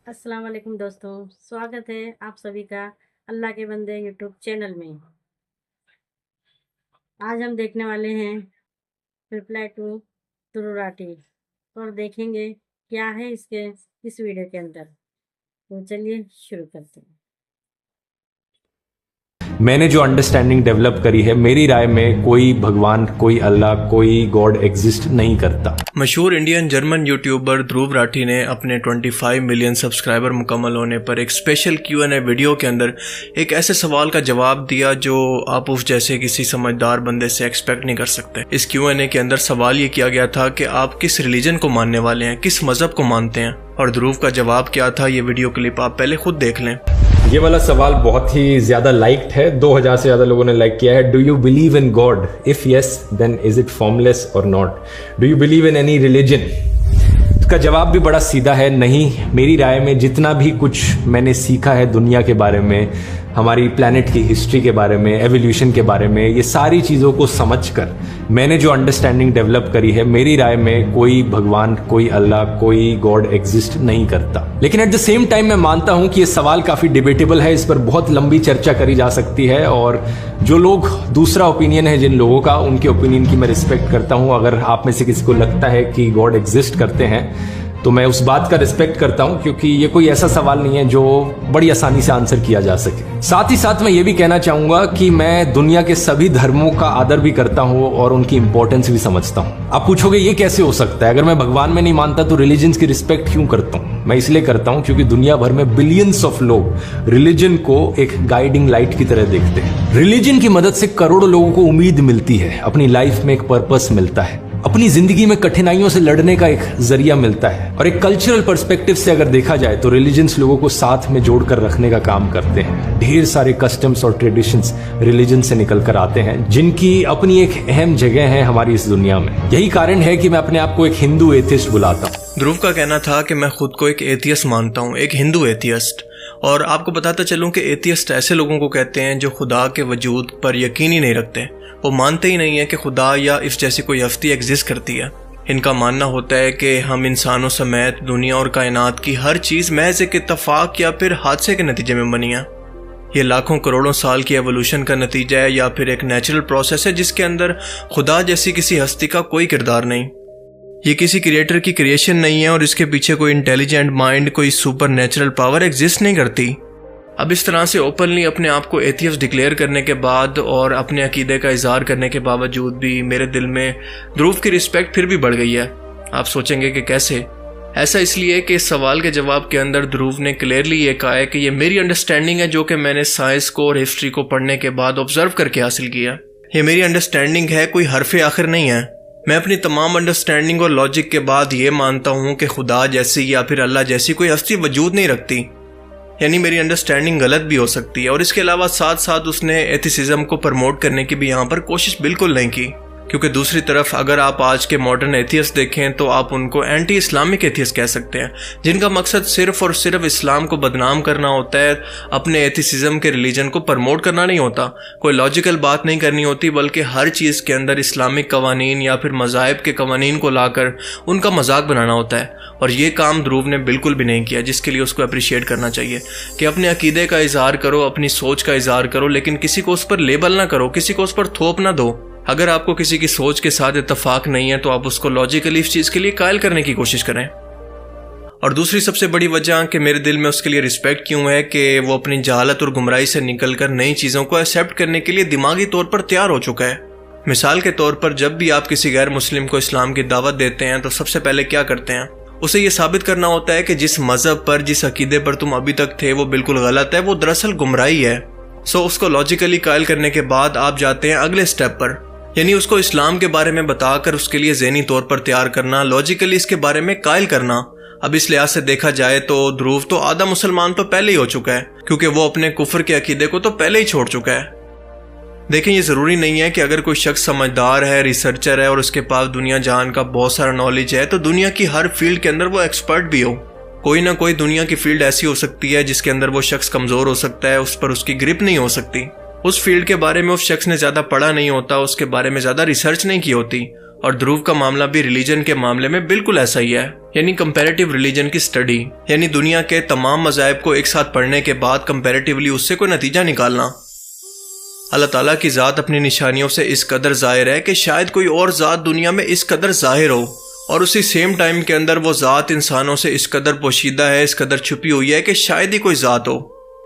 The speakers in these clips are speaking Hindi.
अस्सलाम वालेकुम दोस्तों, स्वागत है आप सभी का अल्लाह के बंदे यूट्यूब चैनल में। आज हम देखने वाले हैं रिप्लाई टू दुर्राटी और देखेंगे क्या है इस वीडियो के अंदर। तो चलिए शुरू करते हैं। मैंने जो अंडरस्टैंडिंग डेवलप करी है, मेरी राय में कोई भगवान, कोई अल्लाह, कोई गॉड एग्जिस्ट नहीं करता। मशहूर Indian German YouTuber Dhruv Rathee ने अपने 25 मिलियन सब्सक्राइबर मुकम्मल होने पर एक स्पेशल Q&A वीडियो के अंदर एक ऐसे सवाल का जवाब दिया जो आप उस जैसे किसी समझदार बंदे से एक्सपेक्ट नहीं कर सकते। इस Q&A के अंदर सवाल ये किया गया था कि आप किस रिलीजन को मानने वाले हैं, किस मजहब को मानते हैं, और ध्रुव का जवाब क्या था ये वीडियो क्लिप आप पहले खुद देख लें। ये वाला सवाल बहुत ही ज्यादा लाइक्ड है, 2000 से ज्यादा लोगों ने लाइक किया है। Do you believe in God? If yes, then is it formless और not? Do you believe in any religion? इसका जवाब भी बड़ा सीधा है, नहीं। मेरी राय में जितना भी कुछ मैंने सीखा है दुनिया के बारे में, हमारी प्लैनेट की हिस्ट्री के बारे में, एवोल्यूशन के बारे में, ये सारी चीज़ों को समझकर मैंने जो अंडरस्टैंडिंग डेवलप करी है, मेरी राय में कोई भगवान, कोई अल्लाह, कोई गॉड एग्जिस्ट नहीं करता। लेकिन एट द सेम टाइम मैं मानता हूं कि ये सवाल काफ़ी डिबेटेबल है, इस पर बहुत लंबी चर्चा करी जा सकती है, और जो लोग दूसरा ओपिनियन है जिन लोगों का, उनके ओपिनियन की मैं रिस्पेक्ट करता हूं। अगर आप में से किसी को लगता है कि गॉड एग्जिस्ट करते हैं तो मैं उस बात का रिस्पेक्ट करता हूं, क्योंकि ये कोई ऐसा सवाल नहीं है जो बड़ी आसानी से आंसर किया जा सके। साथ ही साथ मैं ये भी कहना चाहूंगा कि मैं दुनिया के सभी धर्मों का आदर भी करता हूं और उनकी इंपॉर्टेंस भी समझता हूं। आप पूछोगे ये कैसे हो सकता है? अगर मैं भगवान में नहीं मानता तो रिलीजन्स की रिस्पेक्ट क्यों करता हूं? मैं इसलिए करता हूं क्योंकि दुनिया भर में बिलियंस ऑफ लोग रिलीजन को एक गाइडिंग लाइट की तरह देखते हैं। रिलीजन की मदद से करोड़ों लोगों को उम्मीद मिलती है, अपनी लाइफ में एक पर्पस मिलता है, अपनी जिंदगी में कठिनाइयों से लड़ने का एक जरिया मिलता है। और एक कल्चरल पर्सपेक्टिव से अगर देखा जाए तो रिलीजन्स लोगों को साथ में जोड़कर रखने का काम करते हैं। ढेर सारे कस्टम्स और ट्रेडिशंस रिलीजन से निकल कर आते हैं, जिनकी अपनी एक अहम जगह है हमारी इस दुनिया में। यही कारण है कि मैं अपने आप को एक हिंदू एथियस्ट बुलाता हूँ। ध्रुव का कहना था कि मैं खुद को एक एथियस्ट मानता हूँ, एक हिंदू एथियस्ट। और आपको बताता चलूं कि एथियस्ट ऐसे लोगों को कहते हैं जो खुदा के वजूद पर यकीन ही नहीं रखते। वो मानते ही नहीं है कि खुदा या इस जैसी कोई हस्ती एग्जिस्ट करती है। इनका मानना होता है कि हम इंसानों समेत दुनिया और कायनात की हर चीज़ महज एक इत्तफाक या फिर हादसे के नतीजे में बनी है। ये लाखों करोड़ों साल की एवोल्यूशन का नतीजा है या फिर एक नेचुरल प्रोसेस है जिसके अंदर खुदा जैसी किसी हस्ती का कोई किरदार नहीं। ये किसी क्रिएटर की क्रिएशन नहीं है और इसके पीछे कोई इंटेलिजेंट माइंड, कोई सुपर नेचुरल पावर एग्जिस्ट नहीं करती। अब इस तरह से ओपनली अपने आप को एथियस्ट डिक्लेयर करने के बाद और अपने अकीदे का इजहार करने के बावजूद भी मेरे दिल में ध्रुव की रिस्पेक्ट फिर भी बढ़ गई है। आप सोचेंगे कि कैसे? ऐसा इसलिए कि इस सवाल के जवाब के अंदर ध्रुव ने क्लियरली ये कहा है कि ये मेरी अंडरस्टैंडिंग है जो कि मैंने साइंस को और हिस्ट्री को पढ़ने के बाद ऑब्जर्व करके हासिल किया। ये मेरी अंडरस्टैंडिंग है, कोई हरफे आखिर नहीं है। मैं अपनी तमाम अंडरस्टैंडिंग और लॉजिक के बाद ये मानता हूँ कि खुदा जैसी या फिर अल्लाह जैसी कोई हस्ती वजूद नहीं रखती। यानी मेरी अंडरस्टैंडिंग गलत भी हो सकती है। और इसके अलावा साथ साथ उसने एथिसिज्म को प्रमोट करने की भी यहाँ पर कोशिश बिल्कुल नहीं की, क्योंकि दूसरी तरफ अगर आप आज के मॉडर्न एथियस्ट देखें तो आप उनको एंटी इस्लामिक एथियस्ट कह सकते हैं, जिनका मकसद सिर्फ और सिर्फ इस्लाम को बदनाम करना होता है। अपने एथिसिज्म के रिलीजन को प्रमोट करना नहीं होता, कोई लॉजिकल बात नहीं करनी होती, बल्कि हर चीज़ के अंदर इस्लामिक कवानीन या फिर मज़ाहिब के कवानीन को लाकर उनका मजाक बनाना होता है। और ये काम ध्रुव ने बिल्कुल भी नहीं किया, जिसके लिए उसको अप्रिशिएट करना चाहिए कि अपने अकीदे का इजहार करो, अपनी सोच का इजहार करो, लेकिन किसी को उस पर लेबल ना करो, किसी को उस पर थोप ना दो। अगर आपको किसी की सोच के साथ इत्तेफाक नहीं है तो आप उसको लॉजिकली इस चीज़ के लिए कायल करने की कोशिश करें। और दूसरी सबसे बड़ी वजह कि मेरे दिल में उसके लिए रिस्पेक्ट क्यों है कि वो अपनी जहालत और गुमराही से निकलकर नई चीज़ों को एक्सेप्ट करने के लिए दिमागी तौर पर तैयार हो चुका है। मिसाल के तौर पर जब भी आप किसी गैर मुस्लिम को इस्लाम की दावत देते हैं तो सबसे पहले क्या करते हैं? उसे ये साबित करना होता है कि जिस मजहब पर, जिस अकीदे पर तुम अभी तक थे वो बिल्कुल गलत है, वो दरअसल गुमराही है। सो उसको लॉजिकली कायल करने के बाद आप जाते हैं अगले स्टेप पर, यानी उसको इस्लाम के बारे में बताकर उसके लिए ज़हनी तौर पर तैयार करना, लॉजिकली इसके बारे में कायल करना। अब इस लिहाज से देखा जाए तो ध्रुव तो आधा मुसलमान तो पहले ही हो चुका है, क्योंकि वो अपने कुफर के अकीदे को तो पहले ही छोड़ चुका है। देखें, ये ज़रूरी नहीं है कि अगर कोई शख्स समझदार है, रिसर्चर है और उसके पास दुनिया जहान का बहुत सारा नॉलेज है तो दुनिया की हर फील्ड के अंदर वो एक्सपर्ट भी हो। कोई ना कोई दुनिया की फील्ड ऐसी हो सकती है जिसके अंदर वो शख्स कमज़ोर हो सकता है, उस पर उसकी ग्रिप नहीं हो सकती। उस फील्ड के बारे में उस शख्स ने ज़्यादा पढ़ा नहीं होता, उसके बारे में ज़्यादा रिसर्च नहीं की होती, और ध्रुव का मामला भी रिलीजन के मामले में बिल्कुल ऐसा ही है, यानी कंपैरेटिव रिलीजन की स्टडी, यानी दुनिया के तमाम मज़ाहिब को एक साथ पढ़ने के बाद कंपैरेटिवली उससे कोई नतीजा निकालना। अल्लाह ताला की ज़ात अपनी निशानियों से इस कदर ज़ाहिर है कि शायद कोई और ज़ात दुनिया में इस कदर ज़ाहिर हो, और उसी सेम टाइम के अंदर वो ज़ात इंसानों से इस कदर पोशीदा है, इस कदर छुपी हुई है कि शायद ही कोई ज़ात हो।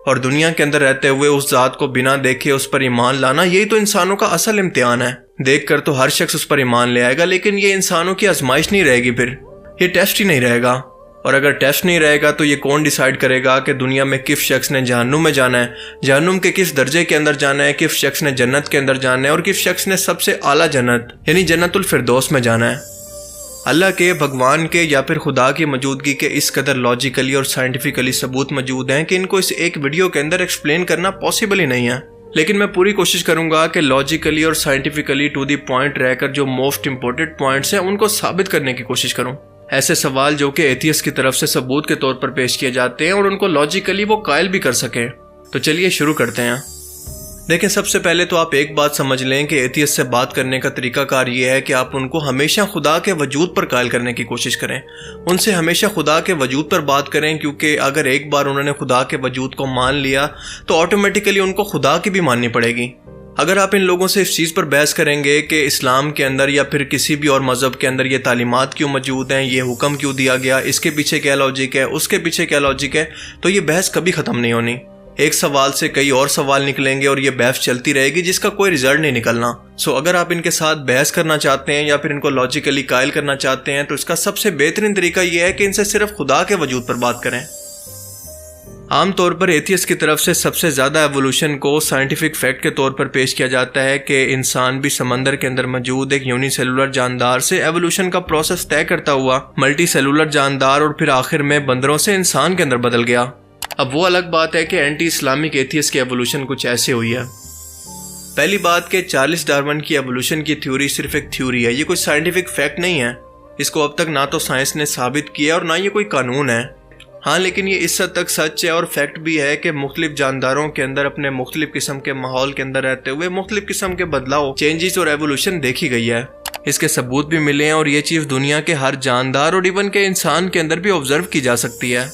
और दुनिया के अंदर रहते हुए उस ज़ात को बिना देखे उस पर ईमान लाना, यही तो इंसानों का असल इम्तिहान है। देख कर तो हर शख्स उस पर ईमान ले आएगा, लेकिन ये इंसानों की आजमाइश नहीं रहेगी, फिर ये टेस्ट ही नहीं रहेगा। और अगर टेस्ट नहीं रहेगा तो ये कौन डिसाइड करेगा कि दुनिया में किस शख्स ने जहन्नुम में जाना है, जहन्नुम के किस दर्जे के अंदर जाना है, किस शख्स ने जन्नत के अंदर जाना है और किस शख्स ने सबसे आला जन्नत यानी जन्नतुल फिरदौस में जाना है। अल्लाह के, भगवान के या फिर खुदा की मौजूदगी के इस कदर लॉजिकली और साइंटिफिकली सबूत मौजूद हैं कि इनको इस एक वीडियो के अंदर एक्सप्लेन करना पॉसिबल ही नहीं है। लेकिन मैं पूरी कोशिश करूंगा कि लॉजिकली और साइंटिफिकली टू द पॉइंट रहकर जो मोस्ट इंपॉर्टेंट पॉइंट्स हैं उनको साबित करने की कोशिश करूं। ऐसे सवाल जो कि एथियस्ट की तरफ से सबूत के तौर पर पेश किए जाते हैं और उनको लॉजिकली वो कायल भी कर सकें। तो चलिए शुरू करते हैं। देखें, सबसे पहले तो आप एक बात समझ लें कि एथियस्ट से बात करने का तरीकाकार ये है कि आप उनको हमेशा खुदा के वजूद पर कायल करने की कोशिश करें, उनसे हमेशा खुदा के वजूद पर बात करें, क्योंकि अगर एक बार उन्होंने खुदा के वजूद को मान लिया तो ऑटोमेटिकली उनको खुदा की भी माननी पड़ेगी। अगर आप इन लोगों से इस चीज़ पर बहस करेंगे कि इस्लाम के अंदर या फिर किसी भी और मज़हब के अंदर ये तालीमात क्यों मौजूद हैं, ये हुक्म क्यों दिया गया, इसके पीछे क्या लॉजिक है, उसके पीछे क्या लॉजिक है, तो ये बहस कभी ख़त्म नहीं होनी। एक सवाल से कई और सवाल निकलेंगे और ये बहस चलती रहेगी जिसका कोई रिजल्ट नहीं निकलना। सो अगर आप इनके साथ बहस करना चाहते हैं या फिर इनको लॉजिकली कायल करना चाहते हैं तो इसका सबसे बेहतरीन तरीका यह है कि इनसे सिर्फ खुदा के वजूद पर बात करें। आमतौर पर एथियस्ट की तरफ से सबसे ज़्यादा एवोल्यूशन को साइंटिफिक फैक्ट के तौर पर पेश किया जाता है कि इंसान भी समंदर के अंदर मौजूद एक यूनिसेलुलर जानदार से एवोल्यूशन का प्रोसेस तय करता हुआ मल्टी सेलुलर जानदार और फिर आखिर में बंदरों से इंसान के अंदर बदल गया। अब वो अलग बात है कि एंटी इस्लामिक एथियस्ट की एवोल्यूशन कुछ ऐसे हुई है। पहली बात कि चार्ल्स डार्विन की एवोल्यूशन की थ्योरी सिर्फ एक थ्योरी है, ये कोई साइंटिफिक फैक्ट नहीं है। इसको अब तक ना तो साइंस ने साबित किया और ना ये कोई कानून है। हाँ, लेकिन ये इस हद तक सच है और फैक्ट भी है कि मुख्तलिफ जानदारों के अंदर अपने मुख्तलिफ किस्म के माहौल के अंदर रहते हुए मुख्तलिफ किस्म के बदलाव, चेंजेस और एवोल्यूशन देखी गई है। इसके सबूत भी मिले हैं और ये चीज़ दुनिया के हर जानदार और इवन के इंसान के अंदर भी ऑब्जर्व की जा सकती है।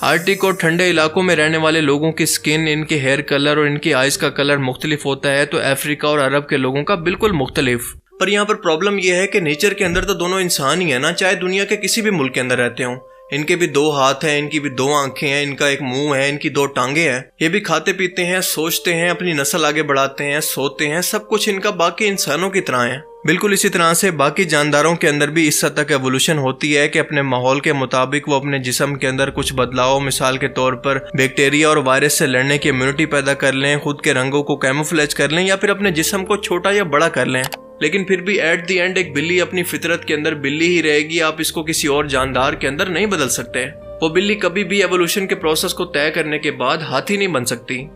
आर्टिक और ठंडे इलाकों में रहने वाले लोगों की स्किन, इनके हेयर कलर और इनकी आइज का कलर मुख्तलिफ होता है, तो अफ्रीका और अरब के लोगों का बिल्कुल मुख्तलिफ। पर यहाँ पर प्रॉब्लम यह है कि नेचर के अंदर तो दोनों इंसान ही है ना, चाहे दुनिया के किसी भी मुल्क के अंदर रहते हों। इनके भी दो हाथ हैं, इनकी भी दो आंखें हैं, इनका एक मुंह है, इनकी दो टांगे हैं। ये भी खाते पीते हैं, सोचते हैं, अपनी नस्ल आगे बढ़ाते हैं, सोते हैं, सब कुछ इनका बाकी इंसानों की तरह है। बिल्कुल इसी तरह से बाकी जानदारों के अंदर भी इस हद तक एवोल्यूशन होती है कि अपने माहौल के मुताबिक वो अपने जिस्म के अंदर कुछ बदलाव, मिसाल के तौर पर बैक्टीरिया और वायरस से लड़ने की इम्यूनिटी पैदा कर लें, खुद के रंगों को कैमोफ्लेज कर लें या फिर अपने जिस्म को छोटा या बड़ा कर लें। लेकिन फिर भी एट द एंड एक बिल्ली अपनी फितरत के अंदर बिल्ली ही रहेगी, आप इसको किसी और जानदार के अंदर नहीं बदल सकते। वो बिल्ली कभी भी एवोल्यूशन के प्रोसेस को तय करने के बाद हाथी नहीं बन सकती।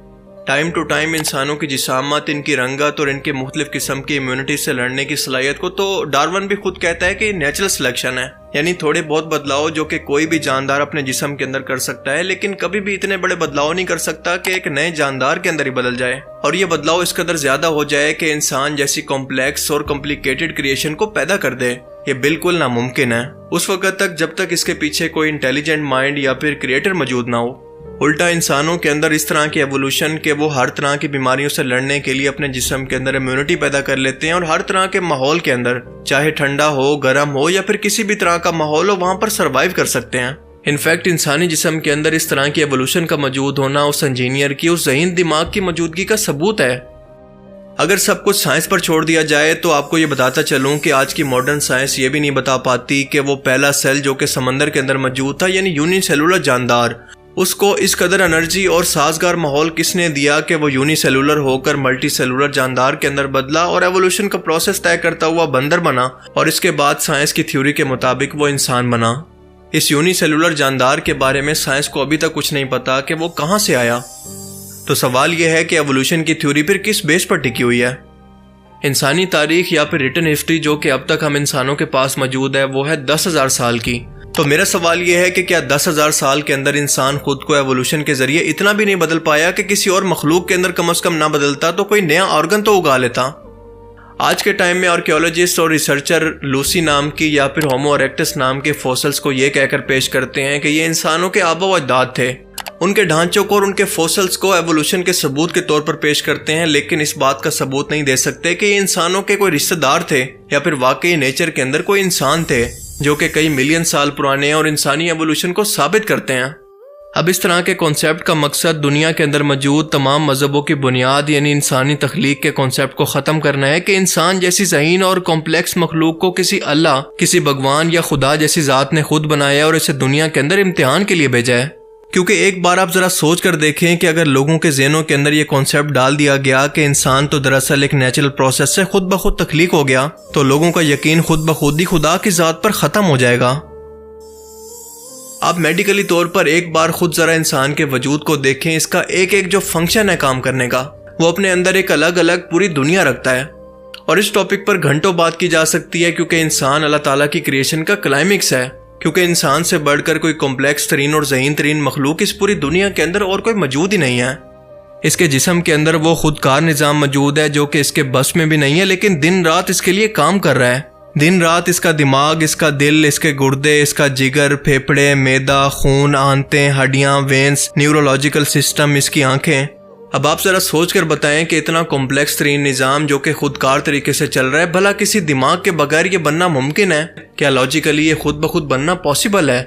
टाइम टू टाइम इंसानों की जिसामत, इनकी रंगत और इनके मुख्तलिफ किस्म की इम्यूनिटी से लड़ने की सलाहियत को तो डार्विन भी खुद कहता है कि नेचुरल सिलेक्शन है, यानी थोड़े बहुत बदलाव जो कि कोई भी जानदार अपने जिस्म के अंदर कर सकता है, लेकिन कभी भी इतने बड़े बदलाव नहीं कर सकता कि एक नए जानदार के अंदर ही बदल जाए। और ये बदलाव इस कदर ज्यादा हो जाए कि इंसान जैसी कॉम्प्लेक्स और कॉम्प्लिकेटेड क्रिएशन को पैदा कर दे। ये बिल्कुल नामुमकिन है उस वक्त तक जब तक इसके पीछे कोई इंटेलिजेंट माइंड या फिर क्रिएटर मौजूद ना हो। उल्टा इंसानों के अंदर इस तरह की एवोल्यूशन के वो हर तरह की बीमारियों से लड़ने के लिए अपने जिस्म के अंदर इम्यूनिटी पैदा कर लेते हैं और हर तरह के माहौल के अंदर, चाहे ठंडा हो, गर्म हो या फिर किसी भी तरह का माहौल हो, वहां पर सर्वाइव कर सकते हैं। इनफैक्ट इंसानी जिस्म के अंदर इस तरह की एवोल्यूशन का मौजूद होना उस इंजीनियर की, उस ज़हीन दिमाग की मौजूदगी का सबूत है। अगर सब कुछ साइंस पर छोड़ दिया जाए तो आपको ये बताता चलूं कि आज की मॉडर्न साइंस ये भी नहीं बता पाती कि वो पहला सेल जो कि समंदर के अंदर मौजूद था, यानी यूनिसेलुलर जानदार, उसको इस कदर एनर्जी और साजगार माहौल किसने दिया कि वो यूनिसेलुलर होकर मल्टी सेलुलर जानदार के अंदर बदला और एवोल्यूशन का प्रोसेस तय करता हुआ बंदर बना और इसके बाद साइंस की थ्योरी के मुताबिक वो इंसान बना। इस यूनिसेलुलर जानदार के बारे में साइंस को अभी तक कुछ नहीं पता कि वो कहाँ से आया। तो सवाल यह है कि एवोल्यूशन की थ्योरी फिर किस बेस पर टिकी हुई है। इंसानी तारीख या फिर रिटन हिस्ट्री जो कि अब तक हम इंसानों के पास मौजूद है वो है 10,000 साल की। तो मेरा सवाल यह है कि क्या 10,000 साल के अंदर इंसान खुद को एवोल्यूशन के जरिए इतना भी नहीं बदल पाया कि किसी और मखलूक के अंदर कम से कम ना बदलता तो कोई नया ऑर्गन तो उगा लेता। आज के टाइम में आर्कियोलॉजिस्ट और रिसर्चर लूसी नाम की या फिर होमो इरेक्टस नाम के फॉसिल्स को ये कहकर पेश करते हैं कि ये इंसानों के आबा व अजदाद थे। उनके ढांचों को और उनके फॉसिल्स को एवोल्यूशन के सबूत के तौर पर पेश करते हैं, लेकिन इस बात का सबूत नहीं दे सकते कि ये इंसानों के कोई रिश्तेदार थे या फिर वाकई नेचर के अंदर कोई इंसान थे जो कि कई मिलियन साल पुराने हैं और इंसानी एवोल्यूशन को साबित करते हैं। अब इस तरह के कॉन्सेप्ट का मकसद दुनिया के अंदर मौजूद तमाम मजहबों की बुनियाद यानी इंसानी तख्लीक के कॉन्सेप्ट को ख़त्म करना है कि इंसान जैसी ज़हीन और कॉम्प्लेक्स मखलूक को किसी अल्लाह, किसी भगवान या खुदा जैसी ज़ात ने खुद बनाया और इसे दुनिया के अंदर इम्तिहान के लिए भेजा है। क्योंकि एक बार आप ज़रा सोच कर देखें कि अगर लोगों के ज़हनों के अंदर ये कॉन्सेप्ट डाल दिया गया कि इंसान तो दरअसल एक नेचुरल प्रोसेस से खुद ब खुद तख्लीक हो गया, तो लोगों का यकीन खुद ब खुद ही खुदा की ज़ात पर ख़त्म हो जाएगा। आप मेडिकली तौर पर एक बार खुद ज़रा इंसान के वजूद को देखें, इसका एक एक जो फंक्शन है काम करने का, वो अपने अंदर एक अलग अलग पूरी दुनिया रखता है। और इस टॉपिक पर घंटों बात की जा सकती है क्योंकि इंसान अल्लाह ताला की क्रिएशन का क्लाइमेक्स है, क्योंकि इंसान से बढ़कर कोई कॉम्प्लेक्स तरीन और ज़हीन तरीन मखलूक इस पूरी दुनिया के अंदर और कोई मौजूद ही नहीं है। इसके जिस्म के अंदर वो खुदकार निज़ाम मौजूद है जो कि इसके बस में भी नहीं है, लेकिन दिन रात इसके लिए काम कर रहा है। दिन रात इसका दिमाग, इसका दिल, इसके गुर्दे, इसका जिगर, फेफड़े, मैदा, खून, आंतें, हड्डियां, वेंस, न्यूरोलॉजिकल सिस्टम, इसकी आंखें। अब आप जरा सोच कर बताएं कि इतना कॉम्प्लेक्स तरीन निज़ाम जो कि खुदकार तरीके से चल रहा है, भला किसी दिमाग के बगैर ये बनना मुमकिन है? क्या लॉजिकली ये खुद ब खुद बनना पॉसिबल है?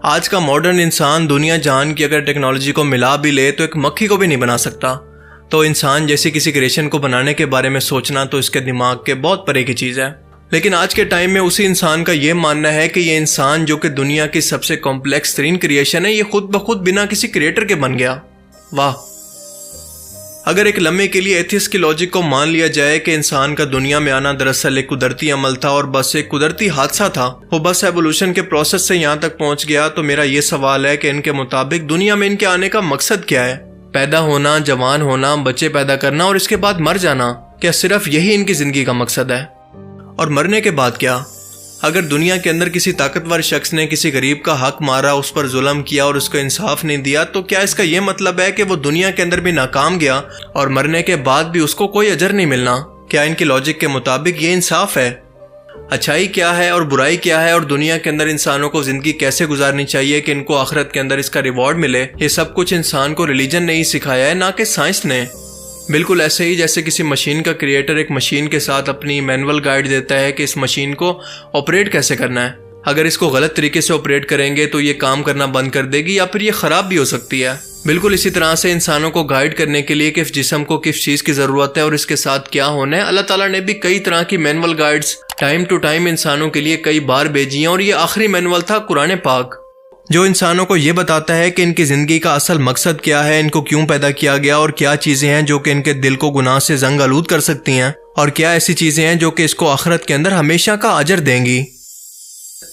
आज का मॉडर्न इंसान दुनिया जहान की अगर टेक्नोलॉजी को मिला भी ले तो एक मक्खी को भी नहीं बना सकता। तो इंसान जैसी किसी क्रिएशन को बनाने के बारे में सोचना तो इसके दिमाग के बहुत परे की चीज़ है। लेकिन आज के टाइम में उसी इंसान का ये मानना है कि ये इंसान जो कि दुनिया की सबसे कॉम्प्लेक्स तरीन क्रिएशन है, ये खुद ब खुद बिना किसी क्रिएटर के बन गया। वाह! अगर एक लम्हे के लिए एथियस्ट की लॉजिक को मान लिया जाए कि इंसान का दुनिया में आना दरअसल एक कुदरती अमल था और बस एक कुदरती हादसा था, वो बस एवोल्यूशन के प्रोसेस से यहाँ तक पहुँच गया, तो मेरा ये सवाल है कि इनके मुताबिक दुनिया में इनके आने का मकसद क्या है? पैदा होना, जवान होना, बच्चे पैदा करना और इसके बाद मर जाना, क्या सिर्फ यही इनकी जिंदगी का मकसद है? और मरने के बाद क्या? अगर दुनिया के अंदर किसी ताकतवर शख्स ने किसी गरीब का हक मारा, उस पर जुल्म किया और उसको इंसाफ नहीं दिया, तो क्या इसका यह मतलब है कि वो दुनिया के अंदर भी नाकाम गया और मरने के बाद भी उसको कोई अजर नहीं मिलना? क्या इनकी लॉजिक के मुताबिक ये इंसाफ है? अच्छाई क्या है और बुराई क्या है और दुनिया के अंदर इंसानों को जिंदगी कैसे गुजारनी चाहिए कि इनको आखिरत के अंदर इसका रिवॉर्ड मिले, ये सब कुछ इंसान को रिलीजन ने ही सिखाया है, ना कि साइंस ने। बिल्कुल ऐसे ही जैसे किसी मशीन का क्रिएटर एक मशीन के साथ अपनी मैनुअल गाइड देता है कि इस मशीन को ऑपरेट कैसे करना है। अगर इसको गलत तरीके से ऑपरेट करेंगे तो ये काम करना बंद कर देगी या फिर ये ख़राब भी हो सकती है। बिल्कुल इसी तरह से इंसानों को गाइड करने के लिए किस जिस्म को किस चीज़ की ज़रूरत है और इसके साथ क्या होना है, अल्लाह ताला ने भी कई तरह की manual guides time to time इंसानों के लिए कई बार भेजी हैं। और ये आखिरी मैनुअल था कुरान पाक, जो इंसानों को ये बताता है कि इनकी ज़िंदगी का असल मकसद क्या है, इनको क्यों पैदा किया गया और क्या चीज़ें हैं जो कि इनके दिल को गुनाह से जंग आलूद कर सकती हैं और क्या ऐसी चीज़ें हैं जो कि इसको आखिरत के अंदर हमेशा का अजर देंगी।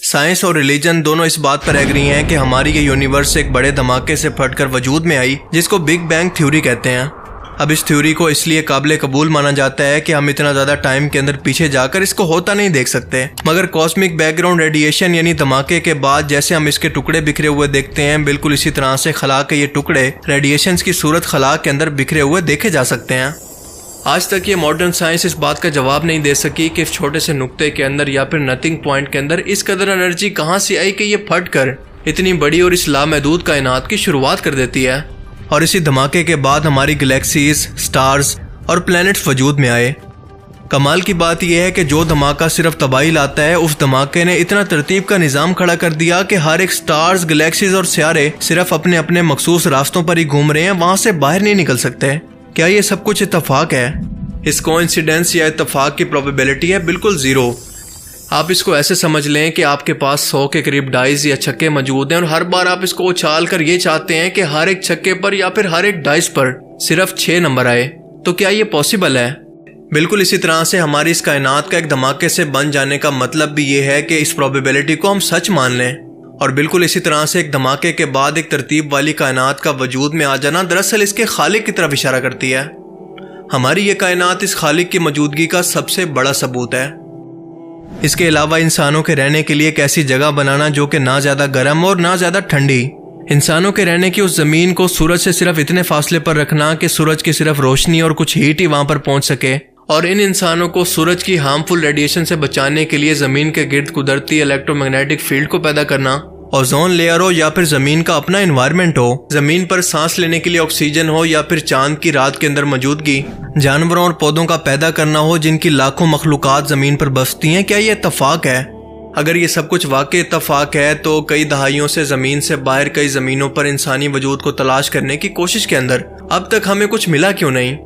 साइंस और रिलीजन दोनों इस बात पर एग्री हैं कि हमारी ये यूनिवर्स एक बड़े धमाके से फटकर वजूद में आई जिसको बिग बैंग थ्योरी कहते हैं। अब इस थ्योरी को इसलिए काबिल कबूल माना जाता है कि हम इतना ज़्यादा टाइम के अंदर पीछे जाकर इसको होता नहीं देख सकते, मगर कॉस्मिक बैकग्राउंड रेडिएशन यानी धमाके के बाद जैसे हम इसके टुकड़े बिखरे हुए देखते हैं, बिल्कुल इसी तरह से खला के ये टुकड़े रेडिएशन की सूरत खला के अंदर बिखरे हुए देखे जा सकते हैं। आज तक ये मॉडर्न साइंस इस बात का जवाब नहीं दे सकी कि इस छोटे से नुक्ते के अंदर या फिर नथिंग पॉइंट के अंदर इस कदर एनर्जी कहाँ से आई कि ये फट कर इतनी बड़ी और इस लामहदूद कायनात की शुरुआत कर देती है। और इसी धमाके के बाद हमारी गैलेक्सीज, स्टार्स और प्लैनेट्स वजूद में आए। कमाल की बात यह है कि जो धमाका सिर्फ तबाही लाता है, उस धमाके ने इतना तरतीब का निज़ाम खड़ा कर दिया कि हर एक स्टार्स, गैलेक्सीज और सियारे सिर्फ अपने अपने मखसूस रास्तों पर ही घूम रहे हैं, वहाँ से बाहर नहीं निकल सकते। क्या ये सब कुछ इत्तफाक है? इस कोइंसिडेंस या इत्तफाक की प्रोबेबिलिटी है बिल्कुल ज़ीरो। आप इसको ऐसे समझ लें कि आपके पास 100 के करीब डाइस या छक्के मौजूद हैं और हर बार आप इसको उछाल कर ये चाहते हैं कि हर एक छक्के पर या फिर हर एक डाइस पर सिर्फ 6 नंबर आए। तो क्या ये पॉसिबल है? बिल्कुल इसी तरह से हमारी इस कायनात का एक धमाके से बन जाने का मतलब भी ये है कि इस प्रोबेबिलिटी को हम सच मान लें। और बिल्कुल इसी तरह से एक धमाके के बाद एक तरतीब वाली कायनात का वजूद में आ जाना दरअसल इसके खालिक की तरफ इशारा करती है। हमारी ये कायनात इस खालिक की मौजूदगी का सबसे बड़ा सबूत है। इसके अलावा इंसानों के रहने के लिए एक ऐसी जगह बनाना जो कि ना ज़्यादा गर्म और ना ज़्यादा ठंडी, इंसानों के रहने की उस ज़मीन को सूरज से सिर्फ इतने फासले पर रखना कि सूरज की सिर्फ रोशनी और कुछ हीट ही वहाँ पर पहुँच सके, और इन इंसानों को सूरज की हार्मफुल रेडिएशन से बचाने के लिए ज़मीन के गिर्द कुदरती इलेक्ट्रोमैग्नेटिक फील्ड को पैदा करना, ओजोन लेयर हो या फिर ज़मीन का अपना एनवायरनमेंट हो, ज़मीन पर सांस लेने के लिए ऑक्सीजन हो या फिर चांद की रात के अंदर मौजूदगी, जानवरों और पौधों का पैदा करना हो जिनकी लाखों मखलूक़ात ज़मीन पर बसती हैं। क्या ये इत्तफाक है? अगर ये सब कुछ वाकई इत्तफाक है तो कई दहाइयों से ज़मीन से बाहर कई ज़मीनों पर इंसानी वजूद को तलाश करने की कोशिश के अंदर अब तक हमें कुछ मिला क्यों नहीं?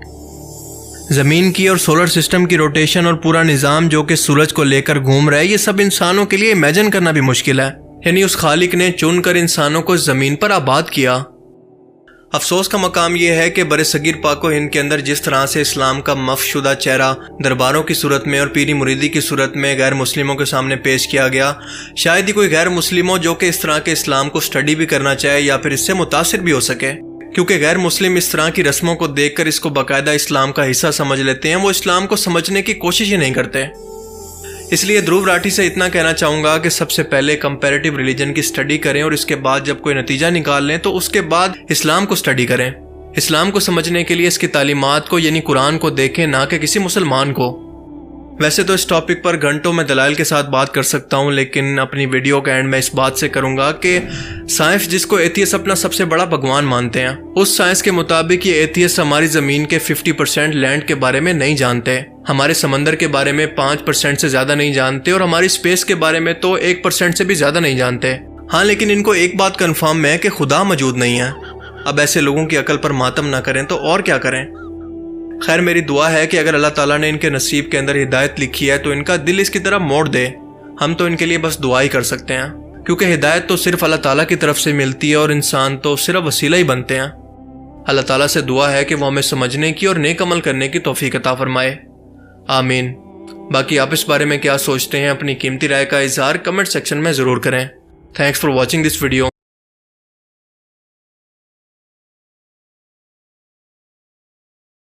ज़मीन की और सोलर सिस्टम की रोटेशन और पूरा निज़ाम जो कि सूरज को लेकर घूम रहा है, ये सब इंसानों के लिए इमेजिन करना भी मुश्किल है। यानी उस खालिक ने चुनकर इंसानों को ज़मीन पर आबाद किया। अफसोस का मकाम यह है कि बरसगीर पाको हिंद के अंदर जिस तरह से इस्लाम का मफशुदा चेहरा दरबारों की सूरत में और पीरी मुरीदी की सूरत में गैर मुस्लिमों के सामने पेश किया गया, शायद ही कोई गैर मुस्लिम हो जो कि इस तरह के इस्लाम को स्टडी भी करना चाहे या फिर इससे मुतासिर भी हो सके, क्योंकि गैर मुस्लिम इस तरह की रस्मों को देखकर इसको बाकायदा इस्लाम का हिस्सा समझ लेते हैं। वो इस्लाम को समझने की कोशिश ही नहीं करते। इसलिए ध्रुव राठी से इतना कहना चाहूँगा कि सबसे पहले कंपैरेटिव रिलीजन की स्टडी करें और इसके बाद जब कोई नतीजा निकाल लें तो उसके बाद इस्लाम को स्टडी करें। इस्लाम को समझने के लिए इसकी तालीमात को यानी कुरान को देखें, ना कि किसी मुसलमान को। वैसे तो इस टॉपिक पर घंटों में दलाइल के साथ बात कर सकता हूँ, लेकिन अपनी वीडियो का एंड में इस बात से करूँगा कि साइंस जिसको एथियस्ट अपना सबसे बड़ा भगवान मानते हैं, उस साइंस के मुताबिक ये एथियस्ट हमारी ज़मीन के 50% लैंड के बारे में नहीं जानते, हमारे समंदर के बारे में 5% से ज़्यादा नहीं जानते और हमारी स्पेस के बारे में तो 1% से भी ज़्यादा नहीं जानते। हाँ, लेकिन इनको एक बात कन्फर्म है कि खुदा मौजूद नहीं है। अब ऐसे लोगों की अकल पर मातम ना करें तो और क्या करें। खैर, मेरी दुआ है कि अगर अल्लाह ताला ने इनके नसीब के अंदर हिदायत लिखी है तो इनका दिल इसकी तरफ मोड़ दे। हम तो इनके लिए बस दुआ ही कर सकते हैं, क्योंकि हिदायत तो सिर्फ अल्लाह ताला की तरफ से मिलती है और इंसान तो सिर्फ वसीला ही बनते हैं। अल्लाह ताला से दुआ है कि वो हमें समझने की और नेक अमल करने की तौफीक अता फरमाए। आमीन। बाकी आप इस बारे में क्या सोचते हैं, अपनी कीमती राय का इजहार कमेंट सेक्शन में ज़रूर करें। Thanks for watching this video.